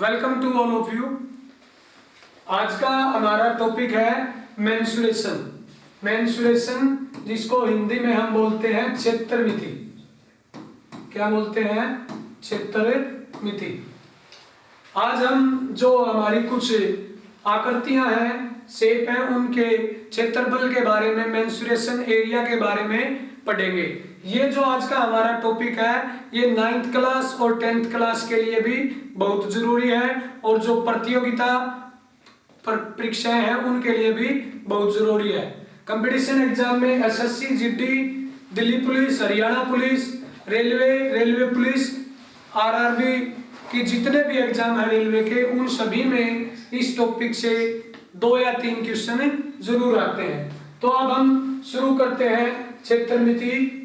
Welcome to all of you. आज का हमारा टॉपिक है मेंसुरेशन। मेंसुरेशन जिसको हिंदी में हम बोलते हैं क्षेत्रमिति। क्या बोलते हैं? क्षेत्रमिति। आज हम जो हमारी कुछ आकृतियां हैं, शेप हैं, उनके क्षेत्रफल के बारे में, मेंसुरेशन एरिया के बारे में पढ़ेंगे। ये जो आज का हमारा टॉपिक है ये 9th क्लास और 10th क्लास के लिए भी बहुत जरूरी है और जो प्रतियोगिता परीक्षाएं हैं उनके लिए भी बहुत जरूरी है। कंपटीशन एग्जाम में SSC, GD, Delhi police, Haryana police, railway police, RRB की जितने भी एग्जाम है रेलवे के, उन सभी में इस टॉपिक से 2 या 3 क्वेश्चन जरूर आते हैं। तो अब हम शुरू करते हैं क्षेत्रमिति।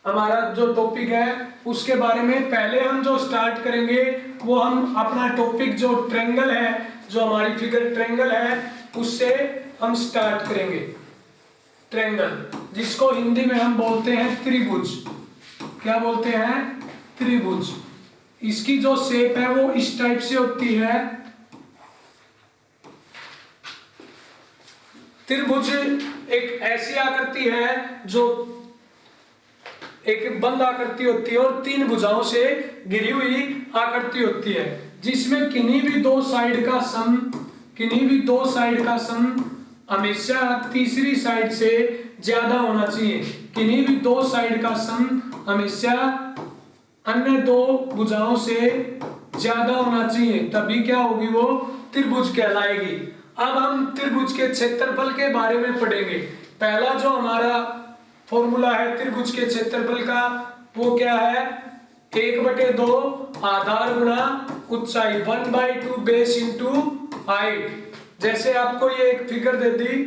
हमारा जो टॉपिक है उसके बारे में पहले हम जो स्टार्ट करेंगे वो हम अपना टॉपिक जो ट्रायंगल है, जो हमारी फिगर ट्रायंगल है, उससे हम स्टार्ट करेंगे। ट्रायंगल जिसको हिंदी में हम बोलते हैं त्रिभुज। क्या बोलते हैं? त्रिभुज। इसकी जो शेप है वो इस टाइप से होती है। त्रिभुज एक ऐसी आकृति है जो एक बंद आकृति होती है और 3 भुजाओं से घिरी हुई आकृति होती है, जिसमें किन्हीं भी दो साइड का सम हमेशा तीसरी साइड से ज्यादा होना चाहिए। किन्हीं भी दो साइड का सम हमेशा अन्य दो भुजाओं से ज्यादा होना चाहिए, तभी क्या होगी? वो त्रिभुज कहलाएगी। अब हम त्रिभुज के क्षेत्रफल के बारे में पढ़ेंगे। पहला जो हमारा फॉर्मूला है त्रिभुज के क्षेत्रफल का वो क्या है? 1/2 आधार गुणा ऊंचाई, 1/2 बेस इंटू हाइट। जैसे आपको ये एक फिगर दे दी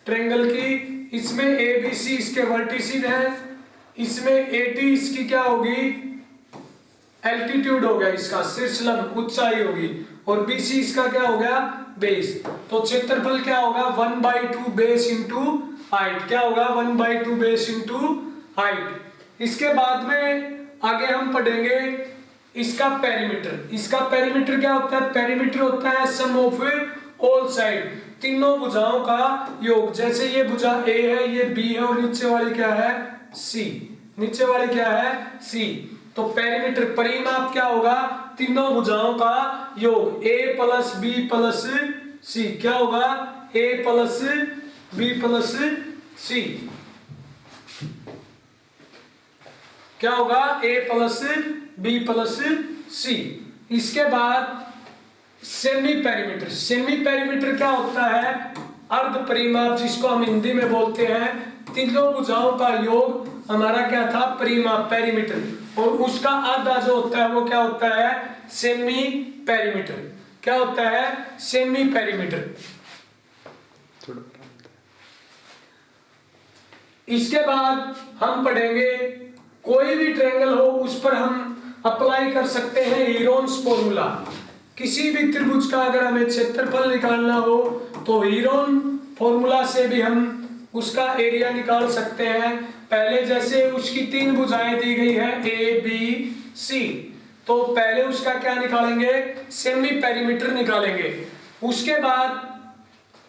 ट्रायंगल की, इसमें ABC इसके वर्टिसिस है, इसमें AD इसकी क्या होगी? एल्टीट्यूड हो गया, इसका शीर्षलंब ऊंचाई होगी, और BC इसका क्या हो गया? बेस। तो क्षेत्रफल क्या होगा? 1/2 बेस इंटू हाइट। क्या होगा? 1/2 बेस इंटू हाइट। इसके बाद में आगे हम पढ़ेंगे इसका पेरीमीटर। इसका पेरीमीटर क्या होता है? पेरीमीटर होता है सम ऑफ ऑल साइड, तीनों भुजाओं का योग। जैसे ये भुजा A है, ये B है, और नीचे वाली क्या है? C। नीचे वाली क्या है? C। तो पेरीमीटर परिमाप क्या होगा? तीनों भुजाओं का योग, A plus B plus C। क्या होगा? A plus B plus C। क्या होगा? A plus B plus C। इसके बाद सेमी पेरीमीटर। सेमी पेरीमीटर क्या होता है? अर्ध परिमाप, जिसको हम हिंदी में बोलते हैं तीनों भुजाओं का योग। हमारा क्या था? परिमाप, पेरीमीटर, और उसका आधा जो होता है वो क्या होता है? Semi perimeter. क्या होता है? Semi perimeter. इसके बाद हम पढ़ेंगे कोई भी ट्रायंगल हो उस पर हम अप्लाई कर सकते हैं हीरोन्स फॉर्मूला। किसी भी त्रिभुज का अगर हमें क्षेत्रफल निकालना हो तो हीरोन फॉर्मूला से भी हम उसका एरिया निकाल सकते हैं। पहले जैसे उसकी 3 भुजाएं दी गई है A B C, तो पहले उसका क्या निकालेंगे? सेमी पेरीमीटर निकालेंगे। उसके बाद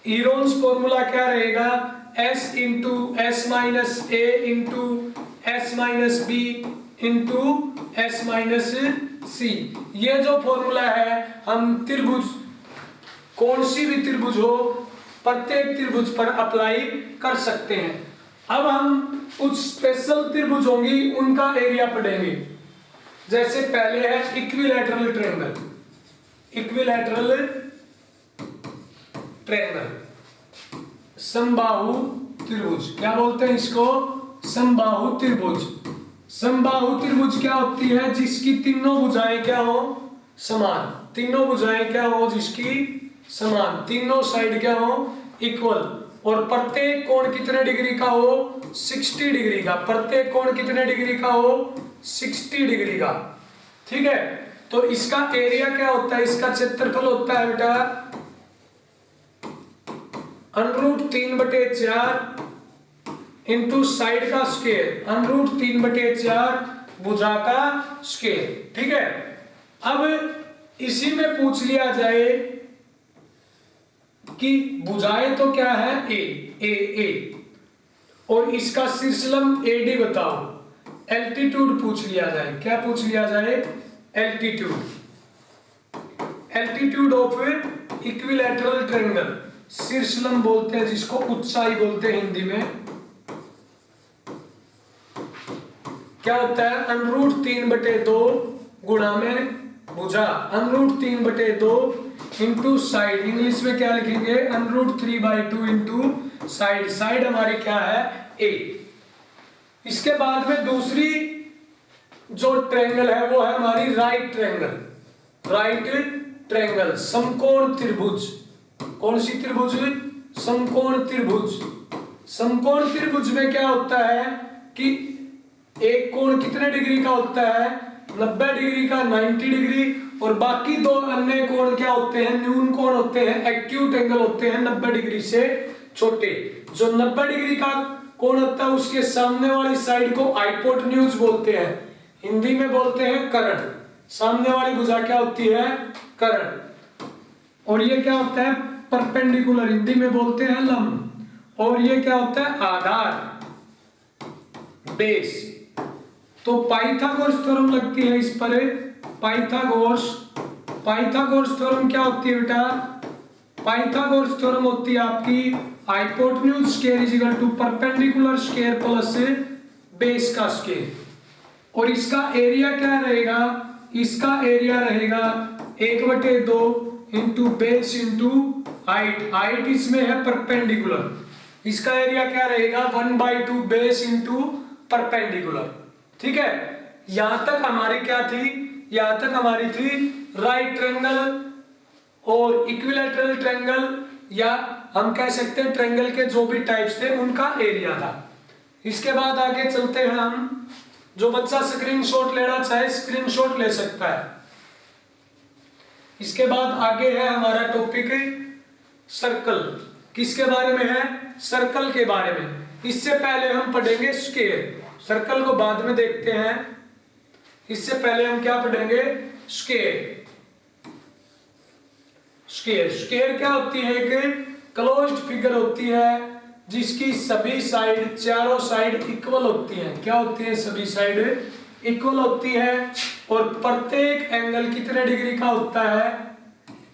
हीरोन्स फॉर्मूला क्या रहेगा? S into S minus A into S minus B into S minus C। ये जो फॉर्मूला है हम त्रिभुज, कौन सी भी त्रिभुज हो, प्रत्येक त्रिभुज पर अप्लाई कर सकते हैं। अब हम कुछ स्पेशल त्रिभुज होंगी उनका एरिया पढ़ेंगे। जैसे पहले है इक्विलैटरल ट्रायंगल। इक्विलैटरल ट्रायंगल, समबाहु त्रिभुज। क्या बोलते हैं इसको? समबाहु त्रिभुज। समबाहु त्रिभुज क्या होती है? जिसकी तीनों भुजाएं क्या हो? समान। तीनों भुजाएं क्या हो? जिसकी समान, तीनों साइड क्या हो? इक्वल, और प्रत्येक कोण कितने डिग्री का हो? 60 डिग्री का। प्रत्येक कोण कितने डिग्री का हो? 60 डिग्री का। ठीक है, तो इसका एरिया क्या होता है? इसका क्षेत्रफल होता है बेटा √3/4 इंटू साइड का स्क्वायर, √3/4 भुजा का स्क्वायर। ठीक है, अब इसी में पूछ लिया जाए कि भुजाएं तो क्या है, ए और इसका शीर्षलंब एडी बताओ। एल्टीट्यूड पूछ लिया जाए, क्या पूछ लिया जाए, एल्टीट्यूड ऑफ इक्विलैटरल ट्रायंगल, शीर्षलंब बोलते हैं जिसको, ऊंचाई बोलते हैं हिंदी में। क्या होता है, √3/2 गुणा में भुजा, √3/2 इंटू साइड, इंग्लिश में क्या लिखेंगे, √3/2 इंटू साइड, साइड हमारी क्या है, ए। इसके बाद में दूसरी जो ट्रायंगल है वो है हमारी राइट ट्रायंगल, समकोण त्रिभुज। कौन सी त्रिभुज, समकोण त्रिभुज। समकोण त्रिभुज में क्या होता है कि एक कोण कितने डिग्री का होता है, 90 डिग्री का, 90 डिग्री, और बाकी दो अन्य कोण क्या होते हैं, न्यून कोण होते हैं, एक्यूट एंगल होते हैं 90 डिग्री से छोटे। जो 90 डिग्री का कोण होता है उसके सामने वाली साइड को हाइपोटेन्यूज बोलते हैं, हिंदी में बोलते हैं कर्ण। सामने वाली भुजा क्या होती है, कर्ण। और ये क्या होता है, परपेंडिकुलर, हिंदी में बोलते हैं लंब। और ये क्या होता है, आधार, बेस। तो पाइथागोरस थ्योरम लगती है इस पर, पाइथागोरस थ्योरम क्या होती है बेटा, पाइथागोरस थ्योरम होती है आपकी hypotenuse square is equal to perpendicular square plus base का स्क्वायर। और इसका एरिया क्या रहेगा, इसका एरिया रहेगा 1/2 into base into height, height इसमें है परपेंडिकुलर, इसका एरिया क्या रहेगा 1/2 बेस इंटू परपेंडिकुलर। ठीक है, यहां तक हमारी क्या थी, यहां तक हमारी थी राइट ट्रायंगल और इक्विलैटरल ट्रायंगल, या हम कह सकते हैं ट्रायंगल के जो भी टाइप्स थे उनका एरिया था। इसके बाद आगे चलते हैं हम, जो बच्चा स्क्रीनशॉट लेना चाहे स्क्रीनशॉट ले सकता है। इसके बाद आगे है हमारा टॉपिक सर्कल, किसके बारे में है, सर्कल के बारे में। इससे पहले हम पढ़ेंगे स्क्वायर, सर्कल को बाद में देखते हैं, इससे पहले हम क्या पढ़ेंगे, स्क्वायर। स्क्वायर क्या होती है, एक क्लोज्ड फिगर होती है जिसकी सभी साइड, चारों साइड इक्वल होती हैं। क्या होती है, सभी साइड इक्वल होती है, और प्रत्येक एंगल कितने डिग्री का होता है,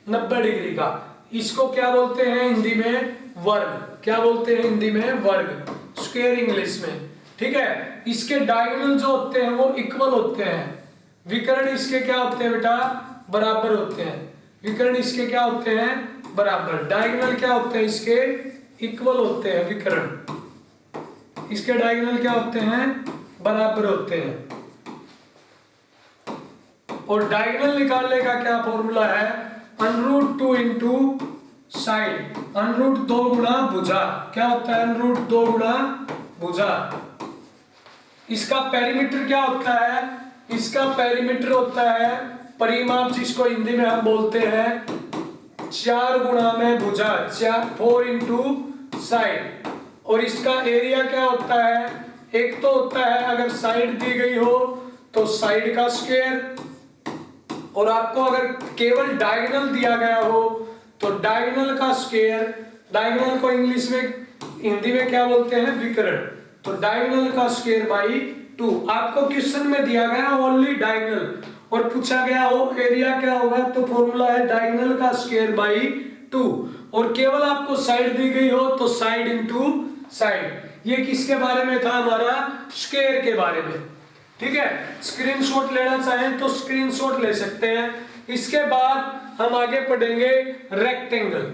90 डिग्री का। इसको क्या बोलते हैं हिंदी में, वर्ग। क्या बोलते हैं हिंदी में, वर्ग, स्क्वायर इंग्लिश में। ठीक है, इसके डायगोनल जो होते हैं वो इक्वल होते हैं, विकर्ण इसके क्या होते हैं बेटा, बराबर होते हैं। विकर्ण इसके क्या होते हैं, बराबर। डायगोनल क्या होते हैं इसके, इक्वल होते हैं। विकर्ण इसके डायगोनल क्या होते हैं, बराबर होते हैं। और डायगोनल निकालने का क्या फॉर्मूला है, √2 इंटू साइड, √2 गुणा भुजा। क्या होता है, √2 गुणा भुजा। इसका पेरीमीटर क्या होता है, इसका पेरीमीटर होता है परिमाप, जिसको हिंदी में हम बोलते हैं 4 गुणा में भुजा, 4 इंटू साइड। और इसका एरिया क्या होता है, एक तो होता है अगर साइड दी गई हो तो साइड का स्क्वायर, और आपको अगर केवल डायगोनल दिया गया हो तो डायगोनल का स्क्वायर। डायगोनल को इंग्लिश में, हिंदी में क्या बोलते हैं, विकर्ण। तो डायगोनल का स्क्वायर बाई 2। आपको क्वेश्चन में दिया गया ओनली डायगोनल और पूछा गया हो एरिया क्या होगा, तो फॉर्मूला है डायगोनल का स्क्वायर बाई 2। और केवल आपको साइड दी गई हो तो साइड इंटू साइड। ये किसके बारे में था, हमारा स्क्वायर के बारे में। ठीक है, स्क्रीनशॉट लेना चाहें तो स्क्रीनशॉट ले सकते हैं। इसके बाद हम आगे पढ़ेंगे रेक्टेंगल।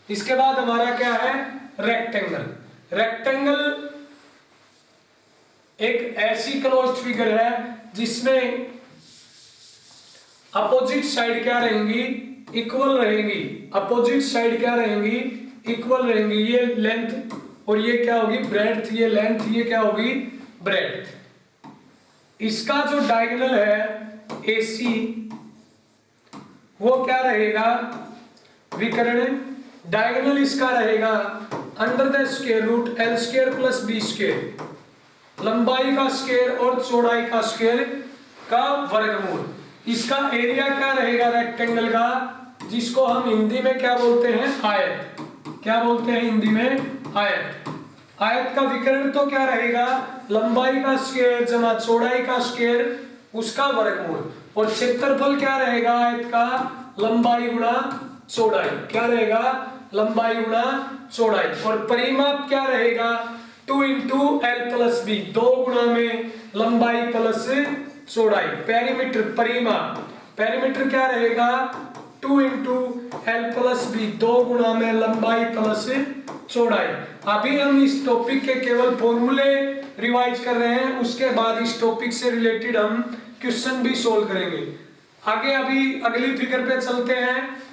इसके बाद हमारा क्या है, रेक्टेंगल। रेक्टेंगल एक ऐसी क्लोज्ड फिगर है जिसमें अपोजिट साइड क्या रहेंगी, इक्वल रहेंगी। अपोजिट साइड क्या रहेंगी, इक्वल रहेंगी। ये लेंथ और ये क्या होगी, ब्रेड्थ। ये लेंथ, ये क्या होगी, ब्रेड्थ। इसका जो डायगोनल है AC, वो क्या रहेगा, विकर्ण। डायगोनल इसका रहेगा under the square root L² plus B², लंबाई का स्क्वायर और चौड़ाई का स्क्वायर का वर्गमूल। इसका एरिया क्या रहेगा रेक्टेंगल का, जिसको हम हिंदी में क्या बोलते हैं, आयत। क्या बोलते हैं हिंदी में, आयत। आयत का विकर्ण तो क्या रहेगा, लंबाई का स्क्वायर जमा चौड़ाई का स्क्वायर उसका वर्गमूल, और क्षेत्रफल क्या रहेगा आयत का, लंबाई गुणा चौड़ाई। क्या रहेगा, लंबाई गुणा चौड़ाई। और परिमाप क्या रहेगा, 2 इंटू एल प्लस बी, 2 गुणा में लंबाई प्लस चौड़ाई। पेरीमीटर, परिमाप, पेरीमीटर क्या रहेगा, 2 इंटू एल प्लस बी, 2 गुणा में लंबाई प्लस चौड़ाई। अभी हम इस टॉपिक के केवल फॉर्मूले रिवाइज कर रहे हैं, उसके बाद इस टॉपिक से रिलेटेड हम क्वेश्चन भी सोल्व करेंगे। आगे अभी अगली फिगर पे चलते हैं।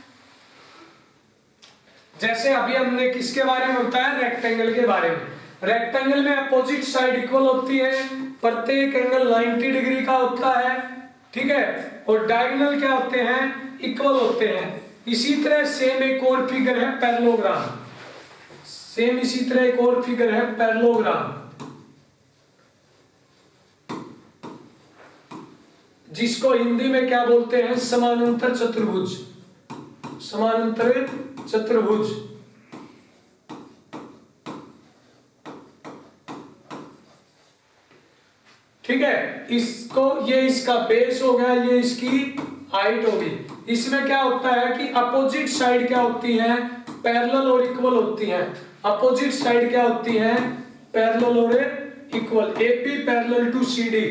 जैसे अभी हमने किसके बारे में बताया, रेक्टेंगल के बारे में। रेक्टेंगल में अपोजिट साइड इक्वल होती है, प्रत्येक एंगल 90 डिग्री का होता है, ठीक है, और डायगोनल क्या होते हैं, इक्वल होते हैं। इसी तरह सेम एक और फिगर है पैरेललोग्राम, सेम इसी तरह एक और फिगर है पैरेललोग्राम, जिसको हिंदी में क्या बोलते हैं, समानांतर चतुर्भुज। समानांतर चतुर्भुज, ठीक है। इसको, ये इसका बेस हो गया, ये इसकी हाइट होगी। इसमें क्या होता है कि अपोजिट साइड क्या होती है, पैरेलल और इक्वल होती है। अपोजिट साइड क्या होती है, पैरेलल और equal. AP parallel to CD,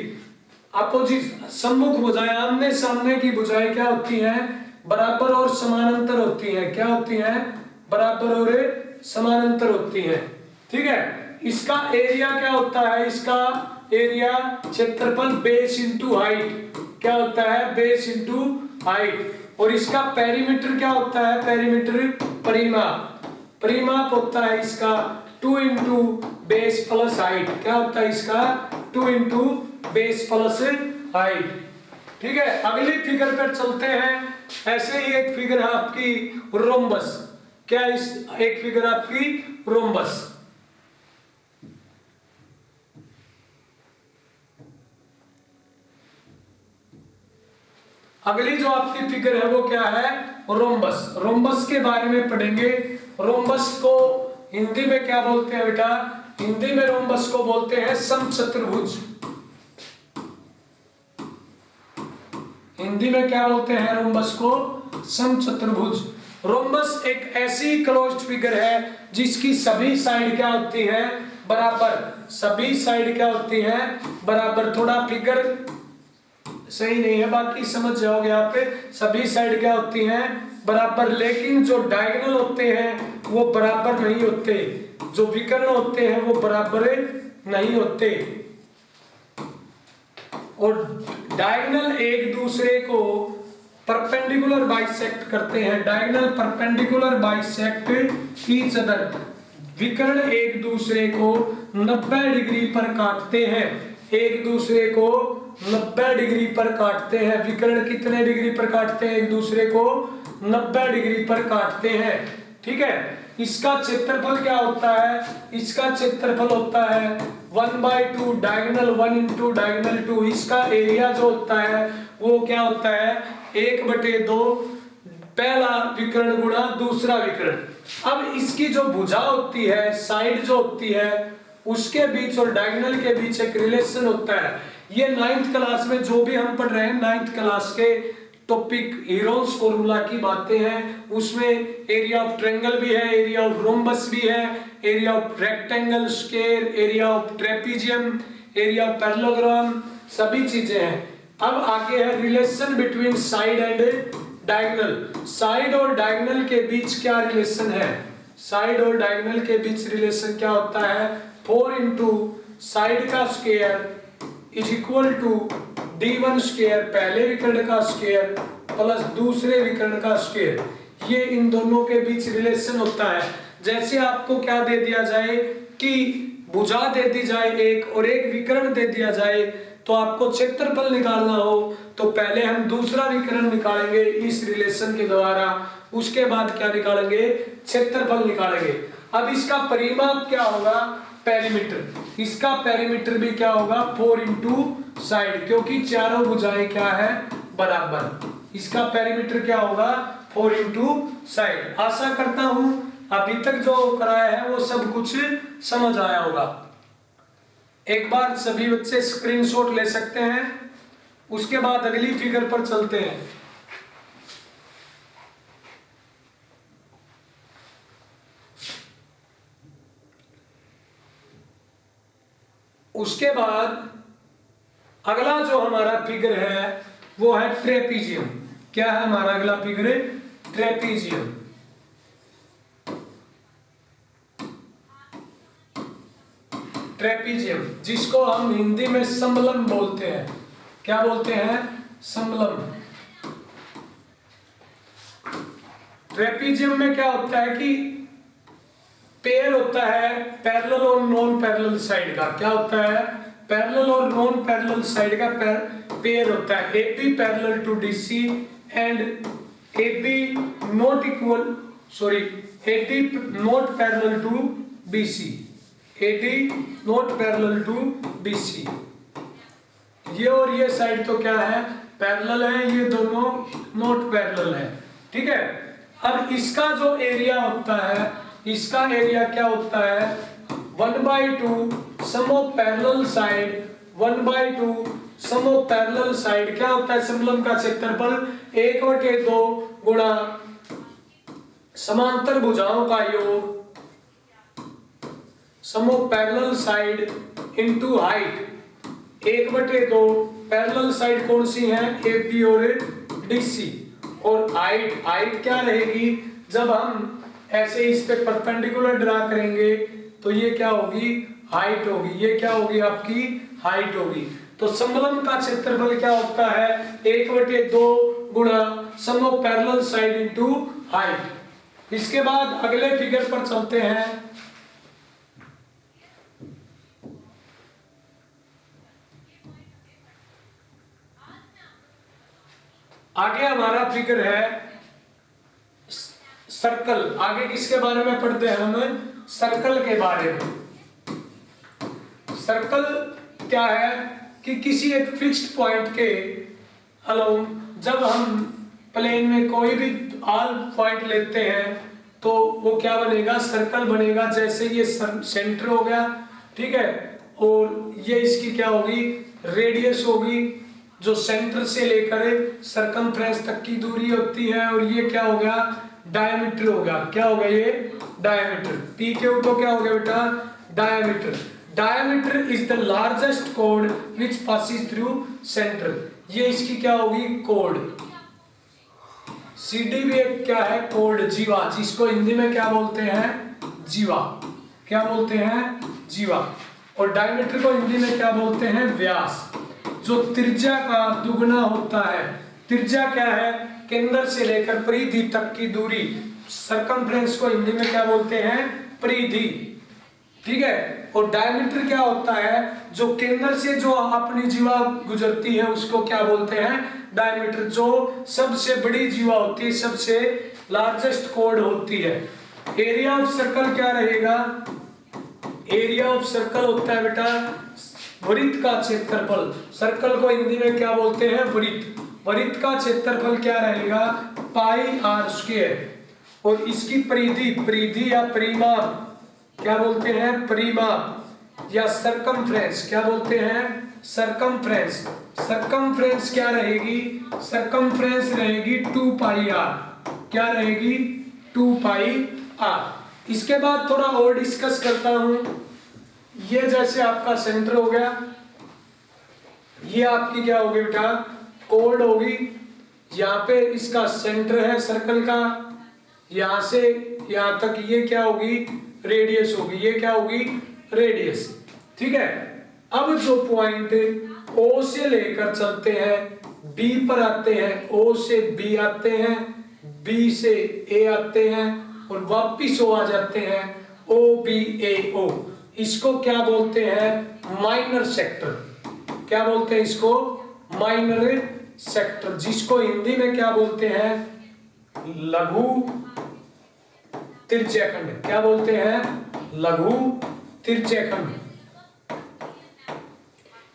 opposite सम्मुख भुजाएं, आमने सामने की भुजाएं क्या होती हैं, बराबर और समानांतर होती हैं। क्या होती हैं, बराबर और समानांतर होती हैं, ठीक है। इसका एरिया क्या होता है, इसका एरिया क्षेत्रफल बेस इंटू हाइट, क्या होता है, बेस इंटू हाइट। और इसका पेरीमीटर क्या होता है, पेरीमीटर परिमाप, परिमाप होता है इसका 2 इंटू बेस प्लस हाइट। क्या होता है इसका, 2 इंटू बेस प्लस हाइट, ठीक है। अगली फिगर पर चलते हैं। ऐसे ही एक फिगर है आपकी रोम्बस। क्या इस एक फिगर आपकी रोम्बस। अगली जो आपकी फिगर है वो क्या है, रोम्बस। रोम्बस के बारे में पढ़ेंगे। रोम्बस को हिंदी में क्या बोलते हैं बेटा, हिंदी में रोम्बस को बोलते हैं समचतुर्भुज। हिंदी में क्या बोलते हैं रोम्बस को, समचतुर्भुज। रोम्बस एक ऐसी क्लोज्ड फिगर है जिसकी सभी साइड क्या होती है, बराबर। सभी साइड क्या होती है, बराबर। थोड़ा फिगर सही नहीं है, बाकी समझ जाओगे आप। सभी साइड क्या होती हैं, बराबर, लेकिन जो डायगोनल होते हैं वो बराबर नहीं होते, जो विकर्ण होते हैं वो बराबर नहीं होते। और डायगोनल एक दूसरे को परपेंडिकुलर बाइसेक्ट करते हैं। Diagonal perpendicular bisect each other, विकर्ण एक दूसरे को 90 डिग्री पर काटते हैं। एक दूसरे को 90 डिग्री पर काटते हैं। विकर्ण कितने डिग्री पर काटते हैं, एक दूसरे को 90 डिग्री पर काटते हैं, ठीक है। इसका क्षेत्रफल क्या होता है, इसका क्षेत्रफल होता है 1/2 डायगोनल 1 इंटू डायगोनल 2। इसका एरिया जो होता है वो क्या होता है, 1/2 पहला विकर्ण गुणा दूसरा विकर्ण। अब इसकी जो भुजा होती है, साइड जो होती है, उसके बीच और डायगोनल के बीच एक रिलेशन होता है। ये 9th क्लास में जो भी हम पढ़ रहे हैं, 9th क्लास के टॉपिक हीरोन्स फॉर्मूला की बातें हैं, उसमें एरिया ऑफ ट्रायंगल भी है, एरिया ऑफ रोम्बस भी है, area of rectangle, square, area of trapezium, area of parallelogram, सभी चीजें हैं। अब आगे है relation between side and diagonal. Side और डायगोनल के बीच क्या रिलेशन है, साइड और डायगोनल के बीच रिलेशन क्या होता है, 4 इंटू साइड का square is equal to d1 square, पहले विकर्ण का स्क्वायर प्लस दूसरे विकर्ण का स्क्वायर। ये इन दोनों के बीच रिलेशन होता है। जैसे आपको क्या दे दिया जाए कि भुजा दे दी जाए एक और एक विकर्ण दे दिया जाए, तो आपको क्षेत्रफल निकालना हो तो पहले हम दूसरा विकर्ण निकालेंगे इस रिलेशन के द्वारा, उसके बाद क्या निकालेंगे, क्षेत्रफल निकालेंगे। अब इसका परिमाप क्या होगा, पेरीमीटर। इसका पेरीमीटर भी क्या होगा, 4 इंटू साइड, क्योंकि चारों भुजाएं क्या है, बराबर। इसका पेरीमीटर क्या होगा 4 इंटू साइड। आशा करता हूं अभी तक जो कराया है वो सब कुछ समझ आया होगा। एक बार सभी बच्चे स्क्रीनशॉट ले सकते हैं, उसके बाद अगली फिगर पर चलते हैं। उसके बाद अगला जो हमारा फिगर है वो है ट्रेपीजियम। क्या है हमारा अगला फिगर? ट्रेपीजियम। ट्रेपीजियम जिसको हम हिंदी में समलम बोलते हैं। क्या बोलते हैं? समलम। ट्रेपीजियम में क्या होता है कि पेयर होता है पैरेलल और नॉन पैरेलल साइड का। क्या होता है? पैरेलल और नॉन पैरेलल साइड का पेयर होता है। AB parallel to DC and AB not equal AD not parallel to BC। AD not parallel to BC। ये और ये साइड तो क्या है? पैरेलल है, ये दोनों नॉट पैरेलल है। ठीक है। अब इसका जो एरिया होता है, इसका एरिया क्या होता है? 1/2 sum of parallel side 1/2 sum of parallel side. क्या होता है? समलम का क्षेत्रफल 1/2 गुणा समांतर भुजाओं का योग sum of parallel side into height. 1/2 parallel side कौन सी है? AB और DC। और हाइट क्या रहेगी? जब हम ऐसे इस पे परपेंडिकुलर ड्रा करेंगे तो ये क्या होगी? हाइट होगी। ये क्या होगी? आपकी हाइट होगी। तो समलम का क्षेत्रफल क्या होता है? 1/2 गुणा sum of parallel side into height. इसके बाद अगले फिगर पर चलते हैं। आगे हमारा फिगर है सर्कल। आगे किसके बारे में पढ़ते हैं हम? सर्कल के बारे में। सर्कल क्या है कि किसी एक फिक्स्ड पॉइंट के अलोंग जब हम प्लेन में कोई भी ऑल पॉइंट लेते हैं तो वो क्या बनेगा? सर्कल बनेगा। जैसे ये सेंटर हो गया, ठीक है, और ये इसकी क्या होगी? रेडियस होगी, जो सेंटर से लेकर सरकमफ्रेंस तक की दूरी होती है। और ये क्या हो गया? डायमीटर हो गया। क्या हो गया? ये डायमीटर। पी के ऊपर क्या हो गया बेटा? Diameter. Diameter is the largest code which passes through centre. ये इसकी क्या होगी? कोड। CD भी एक क्या है? कोड, जीवा, जिसको हिंदी में क्या बोलते हैं? जीवा। क्या बोलते हैं? जीवा। और डायमीटर को हिंदी में क्या बोलते हैं? व्यास। जो त्रिज्या का दुगना होता है। त्रिज्या क्या है? केंद्र से लेकर परिधि तक की दूरी। सरकमफ्रेंस को हिंदी में क्या बोलते हैं? परिधि। ठीक है। और डायमीटर क्या होता है? जो केंद्र से जो अपनी जीवा गुजरती है उसको क्या बोलते हैं? डायमीटर। जो सबसे बड़ी जीवा होती है, सबसे लार्जेस्ट कोड होती है। एरिया ऑफ सर्कल क्या रहेगा? एरिया ऑफ सर्कल होता है बेटा वृत्त का क्षेत्रफल। सर्कल को हिंदी में क्या बोलते हैं? वृत्त। वृत्त का क्षेत्रफल क्या रहेगा? πr²। और इसकी परिधि या परिमाप क्या बोलते हैं? परिमाप। या सरकमफ्रेंस क्या बोलते हैं? सरकमफ्रेंस। सरकमफ्रेंस क्या रहेगी? सरकमफ्रेंस रहेगी 2πr। क्या रहेगी? 2πr। इसके बाद थोड़ा और डिस्कस करता हूं। ये जैसे आपका सेंटर हो गया, ये आपकी क्या होगी बेटा? कोड होगी। यहाँ पे इसका सेंटर है सर्कल का, यहां से यहां तक ये क्या होगी? रेडियस होगी। ये क्या होगी? रेडियस। ठीक है। अब जो पॉइंट O से लेकर चलते हैं B पर आते हैं, O से B आते हैं, B से A आते हैं और वापिस O आ जाते हैं, OBAO। इसको क्या बोलते हैं? Minor sector. क्या बोलते हैं इसको? Minor sector. जिसको हिंदी में क्या बोलते हैं? लघु तिर्यकखंड। क्या बोलते हैं? लघु तिर्यकखंड।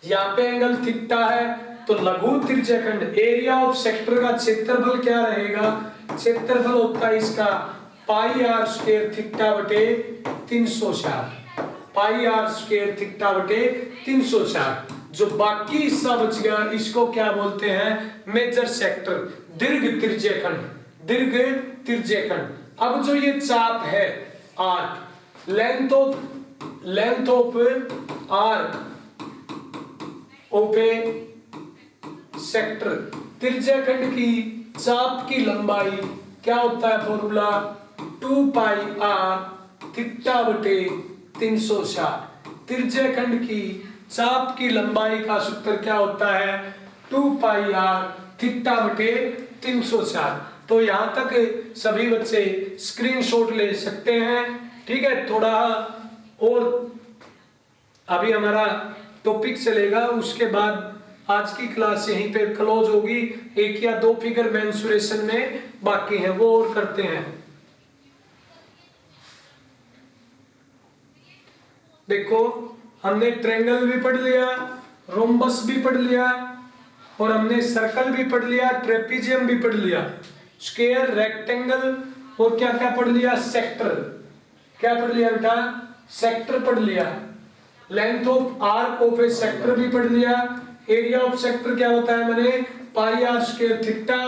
यहाँ पे एंगल थीटा है, तो लघु त्रिज्यखंड एरिया ऑफ सेक्टर का क्षेत्रफल क्या रहेगा, क्षेत्रफल होता है इसका पाई आर स्क्वायर थीटा बटे 360, पाई आर स्क्वायर थीटा बटे 360। जो बाकी हिस्सा बच गया इसको क्या बोलते हैं, मेजर सेक्टर, दीर्घ त्रिज्यखंड, दीर्घ त्रिज्यखंड। अब जो ये चाप है arc, length of arc of a sector, त्रिज्यखंड की चाप की लंबाई क्या होता है फॉर्मूला, 2 पाई आर थीटा बटे 360। त्रिज्यखंड की चाप की लंबाई का सूत्र क्या होता है, 2 पाई आर थीटा बटे 360। तो यहां तक सभी बच्चे स्क्रीनशॉट ले सकते हैं, ठीक है। थोड़ा और अभी हमारा टॉपिक चलेगा, उसके बाद आज की क्लास यहीं पे क्लोज होगी। 1 या 2 फिगर मेंसुरेशन में बाकी है, वो और करते हैं। देखो हमने ट्रायंगल भी पढ़ लिया, रोम्बस भी पढ़ लिया, और हमने सर्कल भी पढ़ लिया, ट्रेपीजियम भी पढ़ लिया, स्क्वायर, रेक्टेंगल, और क्या क्या पढ़ लिया, सेक्टर। क्या पढ़ लिया बेटा, सेक्टर पढ़ लिया। Length of arc of a sector भी पढ़ लिया। एरिया ऑफ सेक्टर क्या होता है मैंने, पाई आर स्क्वायर थीटा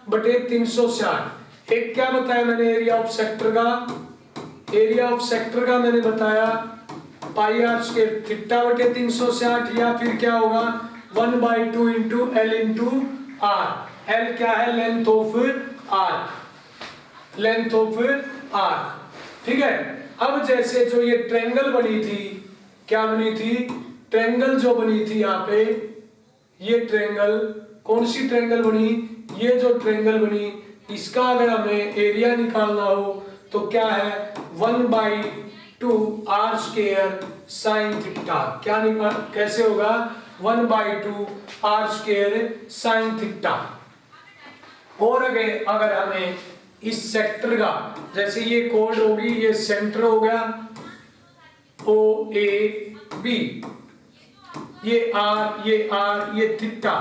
बटे 360। एक क्या बताया मैंने एरिया ऑफ सेक्टर का, एरिया ऑफ सेक्टर का मैंने बताया पाई आर स्क्वायर थीटा बटे 360, या फिर क्या होगा 1/2 into L into R. L क्या है, length of arc, length of arc, ठीक है। अब जैसे जो ये ट्रायंगल बनी थी, क्या बनी थी, ट्रायंगल जो बनी थी यहाँ पे, ये ट्रायंगल, कौन सी ट्रायंगल बनी, ये जो ट्रायंगल बनी, इसका अगर हमें एरिया निकालना हो तो क्या है 1/2 आर स्क्वायर साइन थीटा। क्या निकाल, कैसे होगा 1/2 आर स्क्वायर साइन थीटा। और अगर हमें इस सेक्टर का, जैसे ये कोड होगी, ये सेंटर हो गया ओ ए बी, ये आर, ये थीटा,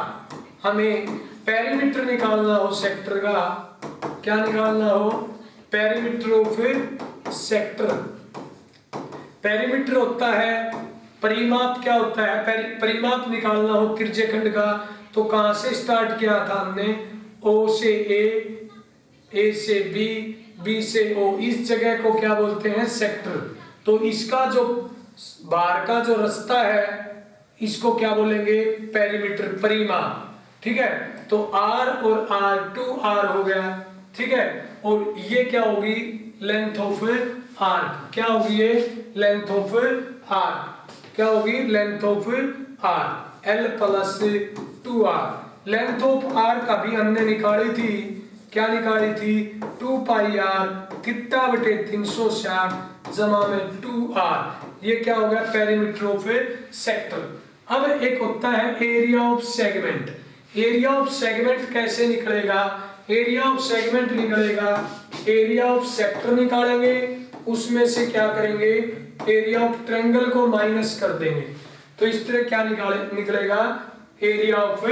हमें पेरीमीटर निकालना हो सेक्टर का, क्या निकालना हो, पेरीमीटर ऑफ सेक्टर। पेरीमीटर होता है, परिमाप क्या होता है, परिमाप निकालना हो त्रिज्यखंड का, तो कहां से स्टार्ट किया था हमने, ओ से ए से बी, बी से ओ, इस जगह को क्या बोलते हैं, सेक्टर। तो इसका जो बाहर का जो रास्ता है इसको क्या बोलेंगे, पेरीमीटर, परिमाप, ठीक है। तो R और R2 R हो गया, ठीक है। और ये क्या होगी, लेंथ ऑफ आर्क, क्या होगी ये, लेंथ ऑफ आर्क, क्या होगी, length of arc, L plus 2R। Length of arc अभी हमने निकाली थी, क्या निकाली थी, 2 पाई आर थीटा बटे 360 जमा में 2R। ये क्या हो गया, पेरीमीटर ऑफ सेक्टर। अब एक होता है area of segment. Area of segment कैसे निकलेगा, एरिया ऑफ सेगमेंट निकलेगा, एरिया ऑफ सेक्टर निकालेंगे, उसमें से क्या करेंगे, एरिया ऑफ ट्रायंगल को माइनस कर देंगे, तो इस तरह क्या निकलेगा, एरिया ऑफ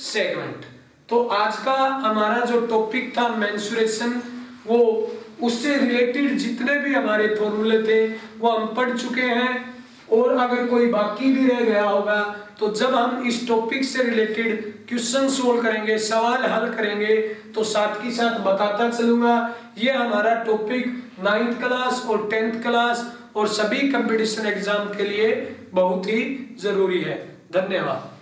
सेगमेंट। तो आज का हमारा जो टॉपिक था मेंसुरेशन, वो उससे रिलेटेड जितने भी हमारे फॉर्मूले थे वो हम पढ़ चुके हैं। और अगर कोई बाकी भी रह गया होगा तो जब हम इस टॉपिक से रिलेटेड क्वेश्चन सोल्व करेंगे, सवाल हल करेंगे, तो साथ ही साथ बताता चलूंगा। ये हमारा टॉपिक 9th क्लास और 10th क्लास और सभी कंपटीशन एग्जाम के लिए बहुत ही जरूरी है। धन्यवाद।